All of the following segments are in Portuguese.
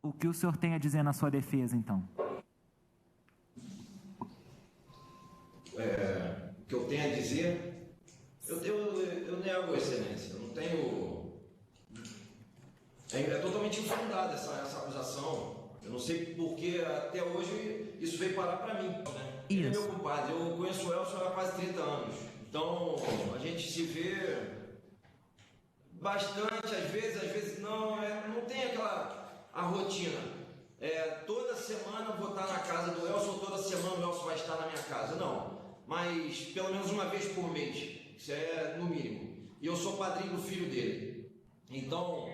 O que o senhor tem a dizer na sua defesa, então? O que eu tenho a dizer, eu nego, excelência, eu não tenho... É totalmente infundada essa acusação. Eu não sei porque até hoje isso veio parar para mim, né? Ele é meu compadre, eu conheço o Elcio há quase 30 anos. Então, a gente se vê bastante, às vezes não, não tem a rotina. Toda semana eu vou estar na casa do Elcio, ou toda semana o Elcio vai estar na minha casa. Não, mas pelo menos uma vez por mês, isso é no mínimo. E eu sou padrinho do filho dele. Então,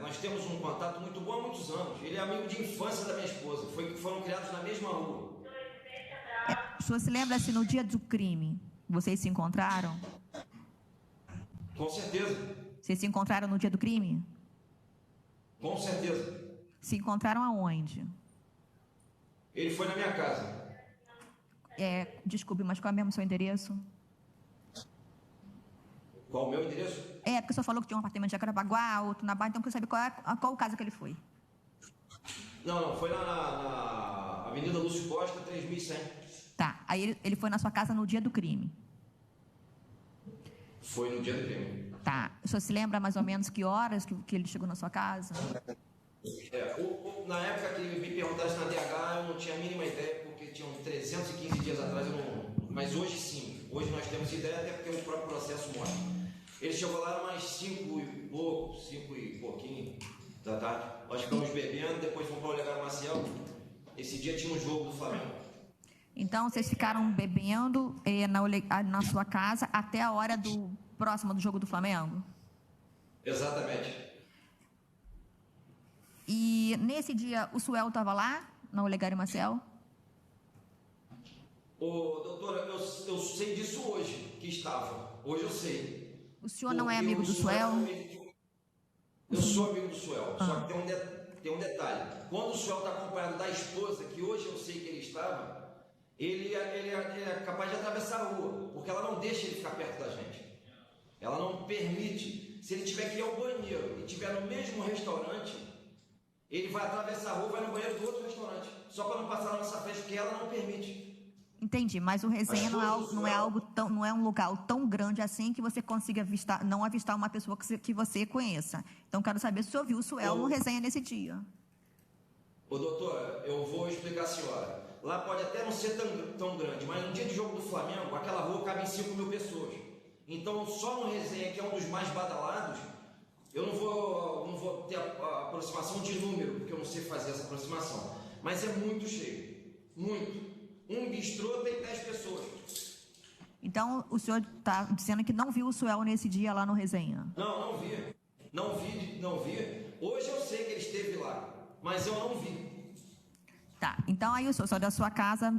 nós temos um contato muito bom há muitos anos. Ele é amigo de infância da minha esposa, foram criados na mesma rua. O senhor se lembra se no dia do crime vocês se encontraram? Com certeza. Vocês se encontraram no dia do crime? Com certeza. Se encontraram aonde? Ele foi na minha casa. Desculpe, mas qual é mesmo o seu endereço? Qual o meu endereço? Porque o senhor falou que tinha um apartamento de Jacarapaguá, outro na Barra, então eu quero saber qual o caso que ele foi. Não, foi lá na Avenida Lúcio Costa, 3100. Tá, aí ele foi na sua casa no dia do crime. Foi no dia do crime. Tá, o senhor se lembra mais ou menos que horas que ele chegou na sua casa? Na época que me perguntasse na DH, eu não tinha a mínima ideia, porque tinham 315 dias atrás, mas hoje sim. Hoje nós temos ideia, até porque o próprio processo mostra. Ele chegou lá umas 5 e pouquinho da tarde. Nós ficamos bebendo, depois fomos para o Olegário Maciel. Esse dia tinha um jogo do Flamengo. Então, vocês ficaram bebendo na sua casa até a hora próxima do jogo do Flamengo? Exatamente. E nesse dia, o Suel estava lá, na Olegário Maciel? Doutora, eu sei disso hoje, que estava. Hoje eu sei. O senhor não é amigo do Suel? Eu sou amigo do Suel, só que tem um detalhe. Quando o Suel está acompanhado da esposa, que hoje eu sei que ele estava, ele é capaz de atravessar a rua, porque ela não deixa ele ficar perto da gente. Ela não permite. Se ele tiver que ir ao banheiro e estiver no mesmo restaurante, ele vai atravessar a rua e vai no banheiro do outro restaurante, só para não passar na nossa frente, porque ela não permite. Entendi, mas o Resenha não é um local tão grande assim que você consiga não avistar uma pessoa que você conheça. Então, quero saber se o senhor viu o Suel no Resenha nesse dia. Doutora, eu vou explicar a senhora. Lá pode até não ser tão grande, mas no dia de jogo do Flamengo, aquela rua cabe em 5.000 pessoas. Então, só no Resenha, que é um dos mais badalados, eu não vou ter a aproximação de número, porque eu não sei fazer essa aproximação. Mas é muito cheio, muito. Um bistrô tem 10 pessoas. Então, o senhor está dizendo que não viu o Suel nesse dia lá no Resenha? Não vi. Não vi. Hoje eu sei que ele esteve lá, mas eu não vi. Tá, então aí o senhor saiu da sua casa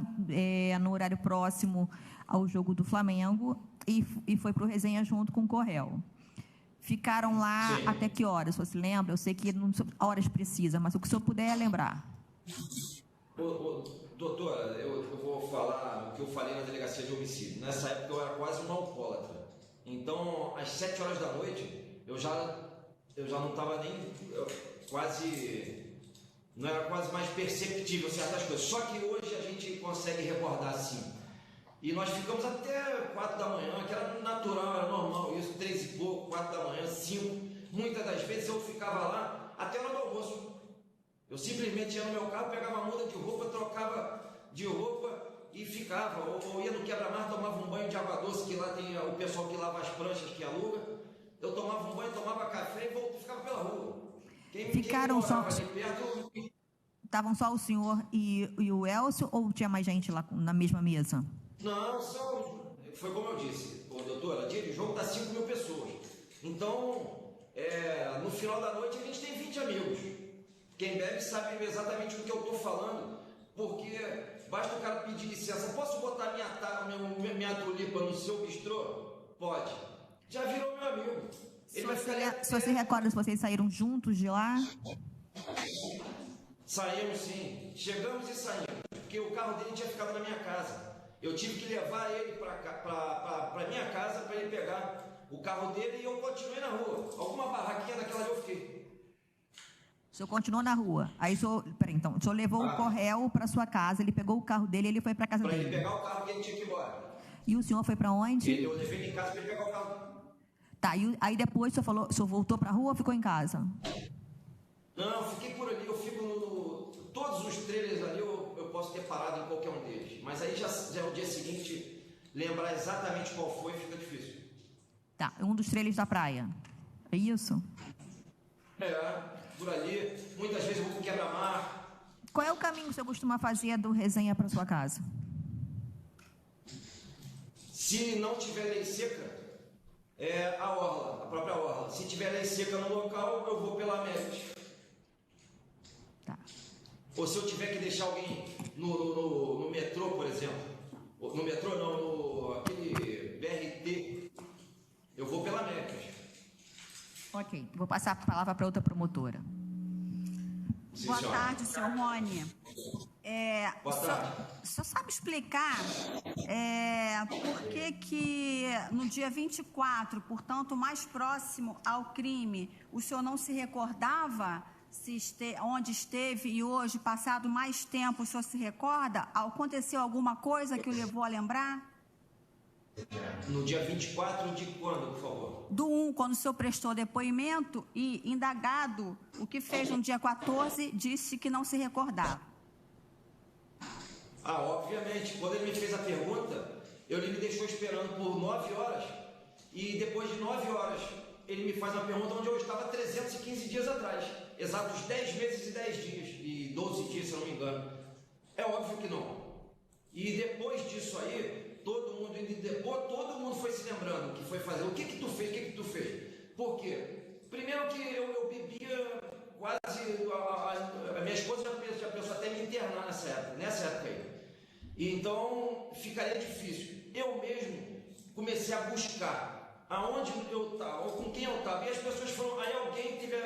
no horário próximo ao jogo do Flamengo e foi para o Resenha junto com o Correl. Ficaram lá até que horas, o senhor se lembra? Eu sei que não horas precisas, mas o que o senhor puder lembrar. Doutora, eu vou falar o que eu falei na delegacia de homicídio. Nessa época eu era quase um alcoólatra. Então, às 7 horas da noite, eu já não estava nem não era quase mais perceptível certas coisas. Só que hoje a gente consegue recordar assim. E nós ficamos até 4 da manhã, que era natural, era normal isso, 3 e pouco, 4 da manhã, 5. Muitas das vezes eu ficava lá até a hora do almoço. Eu simplesmente ia no meu carro, pegava a muda de roupa, trocava de roupa e ficava. Ou ia no quebra-mar, tomava um banho de água doce, que lá tem o pessoal que lava as pranchas, que aluga. Eu tomava um banho, tomava café e ficava pela rua. Ficaram só... Estavam só o senhor e o Elcio, ou tinha mais gente lá na mesma mesa? Não, foi como eu disse, doutora, dia de jogo dá 5.000 pessoas. Então, no final da noite a gente tem 20 amigos. Quem bebe sabe exatamente o que eu estou falando, porque basta o cara pedir licença. Posso botar minha tulipa no seu bistrô? Pode. Já virou meu amigo. Você se recorda se vocês saíram juntos de lá? Saímos sim. Chegamos e saímos, porque o carro dele tinha ficado na minha casa. Eu tive que levar ele para minha casa para ele pegar o carro dele e eu continuei na rua. Alguma barraquinha daquela ali eu fiquei. senhor continuou na rua. Aí o senhor, então, o senhor levou o Corréu para sua casa, ele pegou o carro dele e ele foi para a casa dele. Para ele pegar o carro que ele tinha que ir embora. E o senhor foi para onde? Eu levei ele em casa para ele pegar o carro. Tá, e aí depois o senhor voltou para a rua ou ficou em casa? Não, eu fiquei por ali, eu fico todos os trailers ali, eu posso ter parado em qualquer um deles. Mas aí já é o dia seguinte, lembrar exatamente qual foi, fica difícil. Tá, um dos trailers da praia. É isso? Por ali, muitas vezes eu vou pro quebra-mar. Qual é o caminho que o senhor costuma fazer do Resenha para sua casa? Se não tiver lei seca, é a orla, a própria orla. Se tiver lei seca no local, eu vou pela América. Tá. Ou se eu tiver que deixar alguém no metrô, por exemplo. No metrô não, no aquele BRT, eu vou pela América. Ok, vou passar a palavra para outra promotora. Sim, Boa senhora. tarde, senhor Rony. Boa tarde. O senhor sabe explicar por que no dia 24, portanto, mais próximo ao crime, o senhor não se recordava onde esteve e hoje, passado mais tempo, o senhor se recorda? Aconteceu alguma coisa que o levou a lembrar? No dia 24 de quando, por favor? Do 1, quando o senhor prestou depoimento e, indagado, o que fez no dia 14, disse que não se recordava. Obviamente, quando ele me fez a pergunta, ele me deixou esperando por 9 horas e depois de 9 horas ele me faz uma pergunta onde eu estava 315 dias atrás, exatos 10 meses e 10 dias, e 12 dias, se eu não me engano. É óbvio que não. E depois disso aí, todo mundo foi se lembrando que foi fazer. O que tu fez? Por quê? Primeiro que eu bebia quase... A minha esposa já pensou até me internar nessa época aí. Então, ficaria difícil. Eu mesmo comecei a buscar aonde eu estava, ou com quem eu estava. E as pessoas foram... Aí alguém teve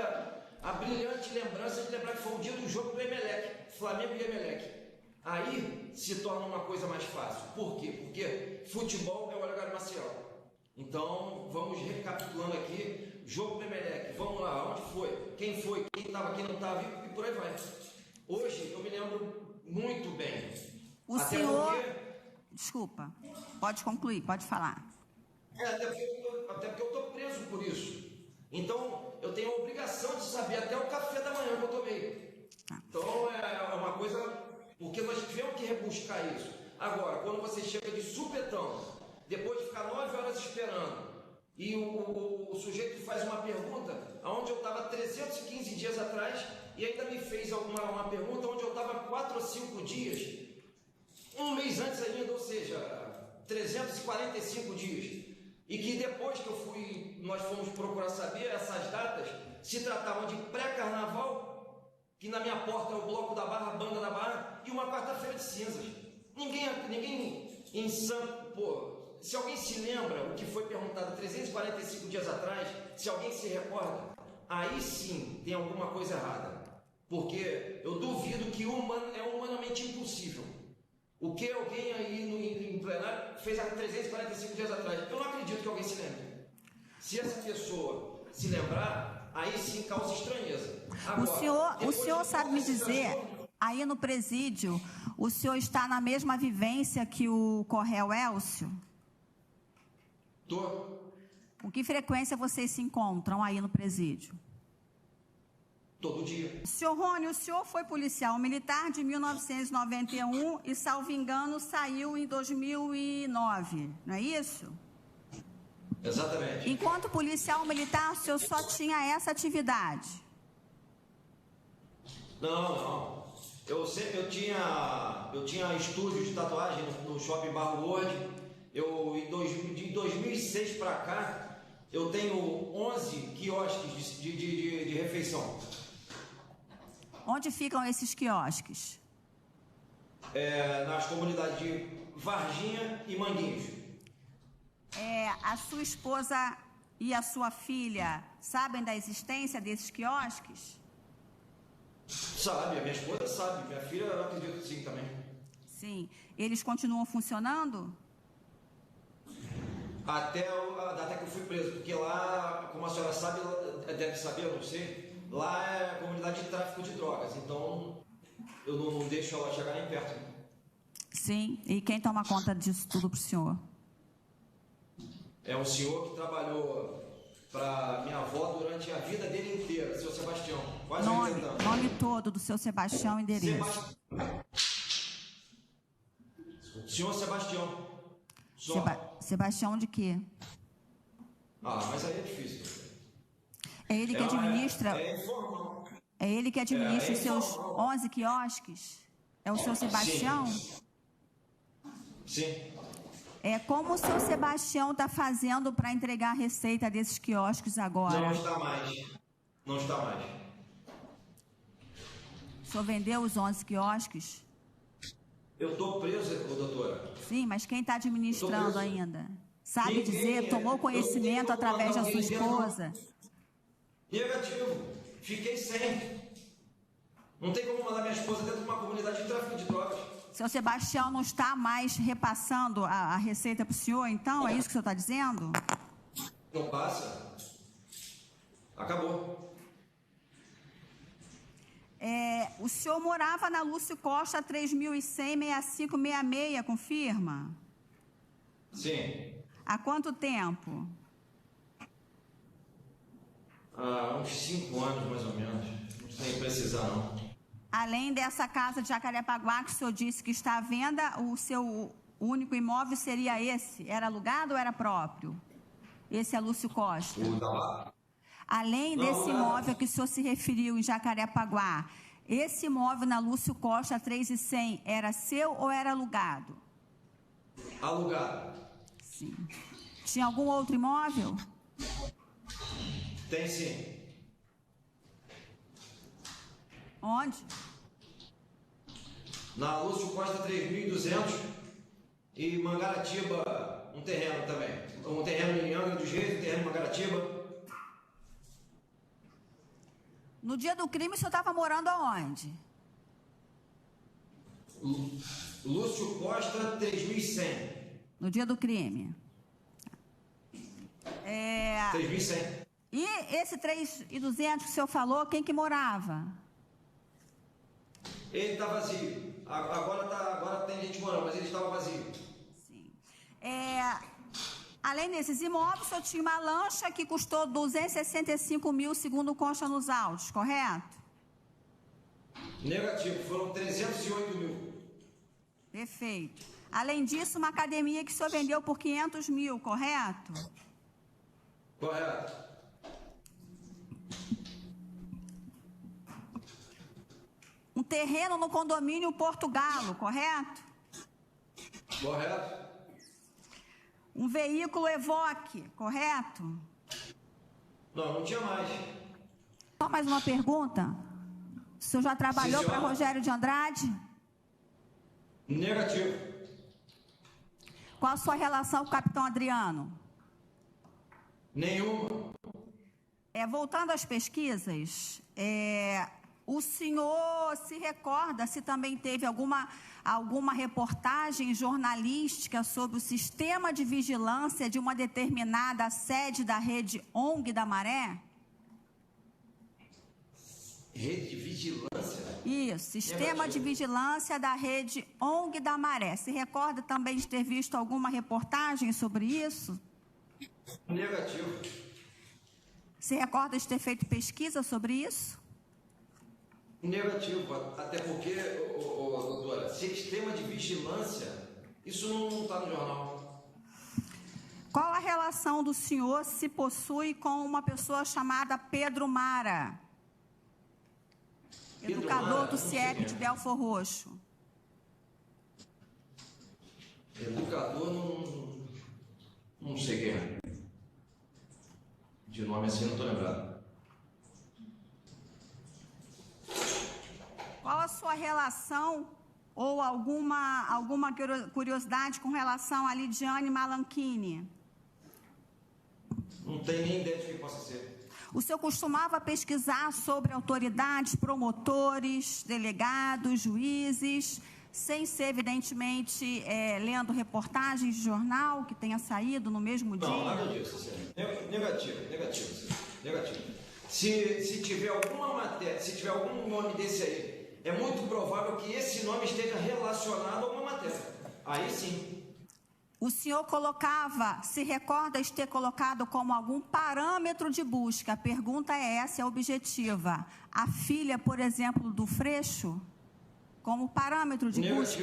a brilhante lembrança de lembrar que foi o dia do jogo do Emelec, Flamengo e Emelec. Aí se torna uma coisa mais fácil. Por quê? Porque futebol é o Olegário Maciel. Então, vamos recapitulando aqui. Jogo do Emelec, vamos lá, onde foi? Quem estava, quem não estava, e por aí vai. Hoje, eu me lembro muito bem. O senhor... Desculpa, pode concluir, pode falar. Até porque eu estou preso por isso. Então, eu tenho a obrigação de saber até o café da manhã que eu tomei. Então, é uma coisa... Porque nós tivemos que rebuscar isso. Agora, quando você chega de supetão, depois de ficar 9 horas esperando, e o sujeito faz uma pergunta, onde eu estava 315 dias atrás, e ainda me fez uma pergunta onde eu estava 4 ou 5 dias, um mês antes ainda, ou seja, 345 dias. E que depois que nós fomos procurar saber essas datas, se tratavam de pré-carnaval, que na minha porta é o Bloco da Barra, a Banda da Barra, e uma quarta-feira de cinzas. Ninguém em Santo... se alguém se lembra o que foi perguntado 345 dias atrás, se alguém se recorda, aí sim tem alguma coisa errada. Porque eu duvido que é humanamente impossível. O que alguém aí no plenário fez há 345 dias atrás? Eu não acredito que alguém se lembre. Se essa pessoa se lembrar, aí sim causa estranheza. Agora, o senhor sabe me dizer, aí no presídio, o senhor está na mesma vivência que o Corréu Elcio? Tô. Com que frequência vocês se encontram aí no presídio? Todo dia. Senhor Rony, o senhor foi policial militar de 1991 e, salvo engano, saiu em 2009, não é isso? Exatamente. Enquanto policial militar, o senhor só tinha essa atividade? Não. Eu tinha estúdio de tatuagem no Shopping Barro World. De 2006 para cá, eu tenho 11 quiosques de refeição. Onde ficam esses quiosques? Nas comunidades de Varginha e Manguinhos. A sua esposa e a sua filha sabem da existência desses quiosques? Sabe, a minha esposa sabe, minha filha eu acredito que sim também. Sim. Eles continuam funcionando? Até a data que eu fui preso, porque lá, como a senhora sabe, deve saber, eu não sei, lá é comunidade de tráfico de drogas, então eu não deixo ela chegar nem perto. Sim, e quem toma conta disso tudo para o senhor? É um senhor que trabalhou para minha avó durante a vida dele inteira, seu Sebastião. Quase 80 anos. Nome todo do seu Sebastião, endereço. Senhor Sebastião. Sebastião de quê? Ah, mas aí é difícil. É ele que administra... É informal. É ele que administra os seus 11 quiosques? É o seu Sebastião? Sim. É como o seu Sebastião está fazendo para entregar a receita desses quiosques agora? Não está mais. Não está mais. O senhor vendeu os 11 quiosques? Eu estou preso, doutora. Sim, mas quem está administrando ainda? Sabe Ninguém dizer, tomou conhecimento através da sua esposa? Negativo. Fiquei sem. Não tem como mandar minha esposa dentro de uma comunidade de tráfico de drogas. Seu Sebastião não está mais repassando a receita para o senhor, então? É isso que o senhor está dizendo? Não passa. Acabou. O senhor morava na Lúcio Costa 3100-6566, confirma? Sim. Há quanto tempo? Há uns 5 anos, mais ou menos. Não sei precisar, não. Além dessa casa de Jacarepaguá que o senhor disse que está à venda, o seu único imóvel seria esse? Era alugado ou era próprio? Esse é Lúcio Costa. O da lá? Além desse imóvel que o senhor se referiu em Jacarepaguá, esse imóvel na Lúcio Costa 3100 era seu ou era alugado? Alugado. Sim. Tinha algum outro imóvel? Tem sim. Onde? Na Lúcio Costa 3200 e Mangaratiba, um terreno também. Um terreno em Angra dos Reis, um terreno em Mangaratiba. No dia do crime, o senhor estava morando aonde? Lúcio Costa 3100. No dia do crime. 3100. E esse 3.200 que o senhor falou, quem que morava? Ele está vazio. Agora tem gente morando, mas ele estava vazio. Sim. Além desses imóveis, o senhor tinha uma lancha que custou 265 mil, segundo consta nos autos, correto? Negativo, foram 308 mil. Perfeito. Além disso, uma academia que o senhor vendeu por 500 mil, correto? Correto. Um terreno no condomínio Porto Galo, correto? Correto. Um veículo Evoque, correto? Não tinha mais. Só mais uma pergunta. O senhor já trabalhou para Rogério de Andrade? Negativo. Qual a sua relação com o capitão Adriano? Nenhuma. Voltando às pesquisas, o senhor se recorda se também teve alguma reportagem jornalística sobre o sistema de vigilância de uma determinada sede da rede ONG da Maré? Rede de vigilância? Isso, sistema de vigilância da rede ONG da Maré. Se recorda também de ter visto alguma reportagem sobre isso? Negativo. Se recorda de ter feito pesquisa sobre isso? Negativo, até porque, doutora, sistema de vigilância, isso não está no jornal. Qual a relação do senhor, se possui, com uma pessoa chamada Pedro Mara? Educador do CIEP de Belfor Roxo. Educador, não sei quem é. De nome assim, não estou lembrado. Qual a sua relação ou alguma curiosidade com relação a Lidiane Malanchini? Não tenho nem ideia de quem possa ser. O senhor costumava pesquisar sobre autoridades, promotores, delegados, juízes, sem ser, evidentemente, lendo reportagens de jornal que tenha saído no mesmo dia? Não, nada disso, senhor. Negativo. Se tiver alguma matéria, se tiver algum nome desse aí, é muito provável que esse nome esteja relacionado a alguma matéria. Aí sim. O senhor se recorda de ter colocado como algum parâmetro de busca? A pergunta é essa, é objetiva. A filha, por exemplo, do Freixo, como parâmetro de busca?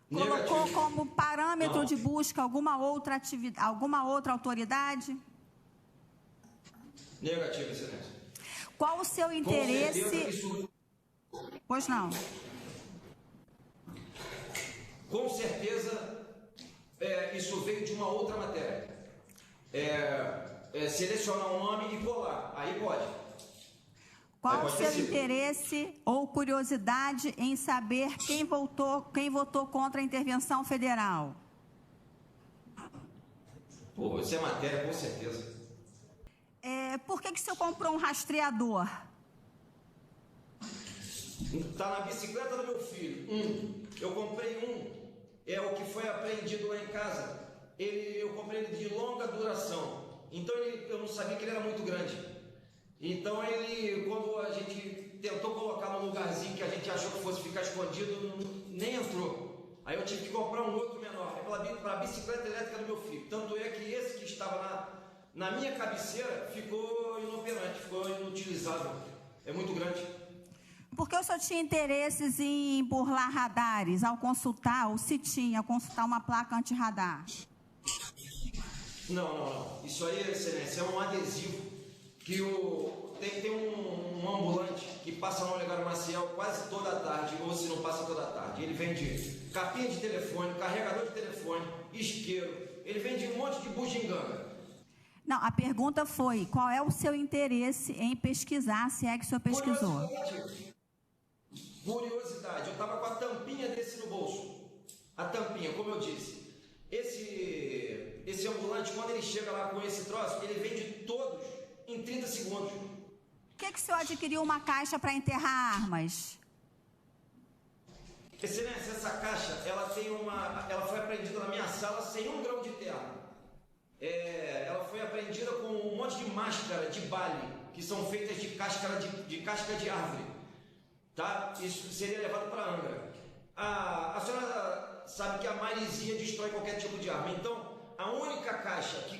Colocou como parâmetro de busca alguma outra atividade, alguma outra autoridade? Negativo, Excelência. Qual o seu interesse? Pois não. Com certeza, isso veio de uma outra matéria. Selecionar um nome e colar. Aí pode. Qual o seu interesse ou curiosidade em saber quem votou contra a intervenção federal? Pô, isso é matéria, com certeza. Por que o senhor comprou um rastreador? Está na bicicleta do meu filho. Eu comprei um. É o que foi apreendido lá em casa. Eu comprei ele de longa duração. Então eu não sabia que ele era muito grande. Então quando a gente tentou colocar num lugarzinho que a gente achou que fosse ficar escondido, nem entrou. Aí eu tive que comprar um outro menor. Para a bicicleta elétrica do meu filho. Tanto é que esse que estava na minha cabeceira ficou inoperante, ficou inutilizável. É muito grande. Por que o senhor tinha interesses em burlar radares ao consultar, ou se tinha, consultar uma placa anti-radar? Não. Isso aí, Excelência, é um adesivo que tem um ambulante que passa no Olegário Maciel quase toda a tarde, ou se não passa toda a tarde. Ele vende capinha de telefone, carregador de telefone, isqueiro, ele vende um monte de bugiganga. Não, a pergunta foi, qual é o seu interesse em pesquisar, se é que o senhor pesquisou? Curiosidade, eu estava com a tampinha desse no bolso. A tampinha, como eu disse. Esse ambulante, quando ele chega lá com esse troço, ele vende todos em 30 segundos. Por que o senhor adquiriu uma caixa para enterrar armas? Excelência, essa caixa, ela foi apreendida na minha sala sem 1 grão de terra. Ela foi apreendida com um monte de máscara de bale, que são feitas de casca de árvore. Tá? Isso seria levado para Angra. A senhora sabe que a maresia destrói qualquer tipo de arma. Então, a única caixa que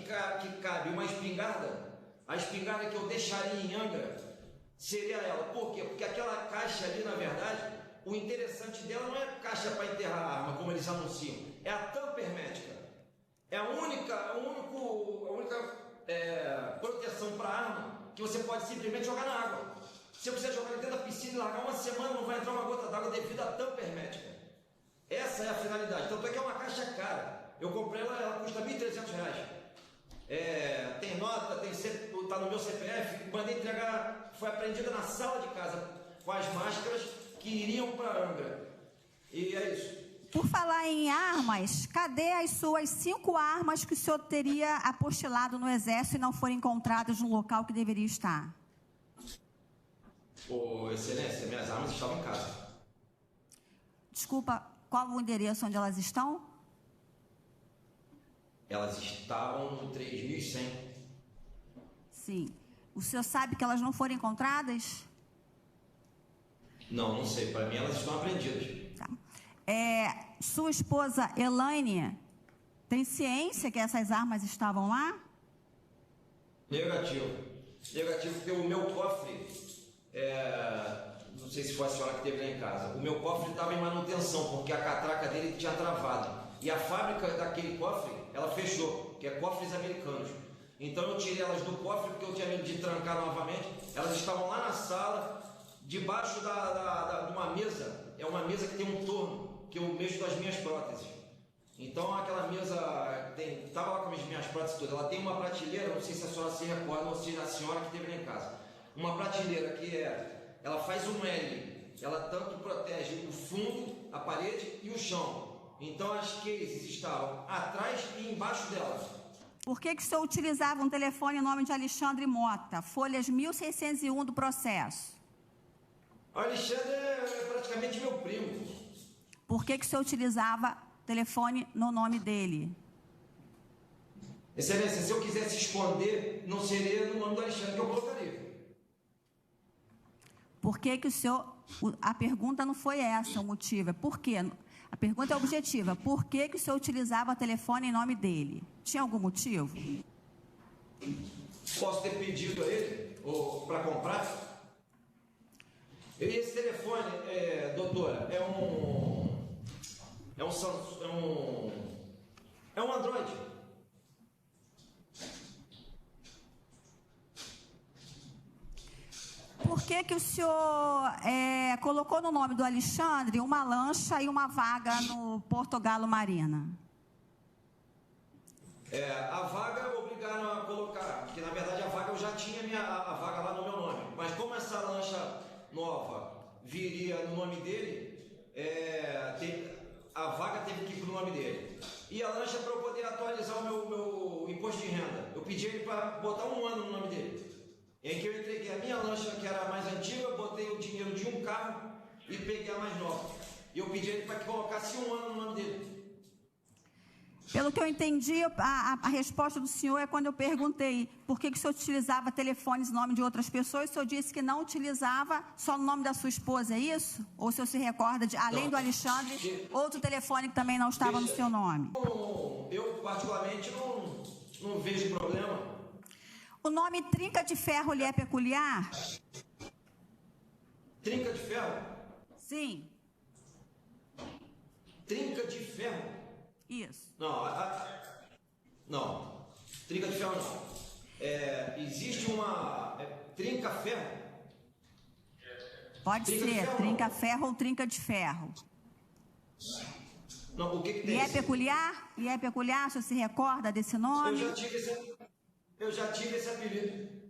cabe uma espingarda, a espingarda que eu deixaria em Angra, seria ela. Por quê? Porque aquela caixa ali, na verdade, o interessante dela não é a caixa para enterrar a arma, como eles anunciam. É a tampa hermética. É a única proteção para a arma que você pode simplesmente jogar na água. Se eu quiser jogar dentro da piscina e largar uma semana, não vai entrar uma gota d'água devido à tampa hermética. Essa é a finalidade. Tanto é que é uma caixa cara. Eu comprei ela custa R$ 1.300. Tem nota, tá no meu CPF. Mandei entregar, foi apreendida na sala de casa com as máscaras que iriam para Angra. E é isso. Por falar em armas, cadê as suas 5 armas que o senhor teria apostilado no Exército e não foram encontradas no local que deveria estar? Excelência, minhas armas estavam em casa. Desculpa, qual o endereço onde elas estão? Elas estavam no 3100. Sim. O senhor sabe que elas não foram encontradas? Não sei. Para mim, elas estão apreendidas. Tá. Sua esposa, Elaine, tem ciência que essas armas estavam lá? Negativo, porque o meu cofre, não sei se foi a senhora que teve lá em casa, o meu cofre estava em manutenção, porque a catraca dele tinha travado. E a fábrica daquele cofre, ela fechou, que é Cofres Americanos. Então eu tirei elas do cofre, porque eu tinha medo de trancar novamente. Elas estavam lá na sala, debaixo de uma mesa. É uma mesa que tem um torno, que eu mexo das minhas próteses. Então aquela mesa estava lá com as minhas próteses todas. Ela tem uma prateleira, não sei se a senhora se recorda, ou se a senhora que teve lá em casa. Uma prateleira que ela faz um L. Ela tanto protege o fundo, a parede e o chão. Então as cases estavam atrás e embaixo delas. Por que o senhor utilizava um telefone em nome de Alexandre Mota, folhas 1601 do processo? O Alexandre é praticamente meu primo. Por que o senhor utilizava telefone no nome dele? Excelência, se eu quisesse esconder, não seria no nome do Alexandre que eu colocaria. Por que que o senhor... A pergunta não foi essa, o motivo. É por quê? A pergunta é objetiva. Por que que o senhor utilizava telefone em nome dele? Tinha algum motivo? Posso ter pedido a ele para comprar? Esse telefone, doutora, é um Android. Por que que o senhor colocou no nome do Alexandre uma lancha e uma vaga no Portogalo Marina? A vaga obrigaram a colocar, porque na verdade a vaga eu já tinha a vaga lá no meu nome. Mas como essa lancha nova viria no nome dele, a vaga teve que ir para o nome dele. E a lancha, para eu poder atualizar o meu imposto de renda, eu pedi ele para botar 1 ano no nome dele. Em que eu entreguei a minha lancha, que era a mais antiga, eu botei o dinheiro de um carro e peguei a mais nova. E eu pedi ele para que colocasse 1 ano no nome dele. Pelo que eu entendi, a resposta do senhor é quando eu perguntei por que que o senhor utilizava telefones em nome de outras pessoas, o senhor disse que não utilizava só no nome da sua esposa, é isso? Ou o senhor se recorda de, além do Alexandre, outro telefone que também não estava no seu nome? Eu particularmente, não vejo problema. O nome Trinca de Ferro lhe é peculiar? Trinca de ferro? Sim. Trinca de ferro? Isso. Não. Trinca de ferro não. Existe uma... trinca-ferro? Pode Trinca de ser, ferro, trinca-ferro ou trinca de ferro. Não, o que tem? E é peculiar? E é peculiar? O senhor se recorda desse nome? Eu já tive esse apelido.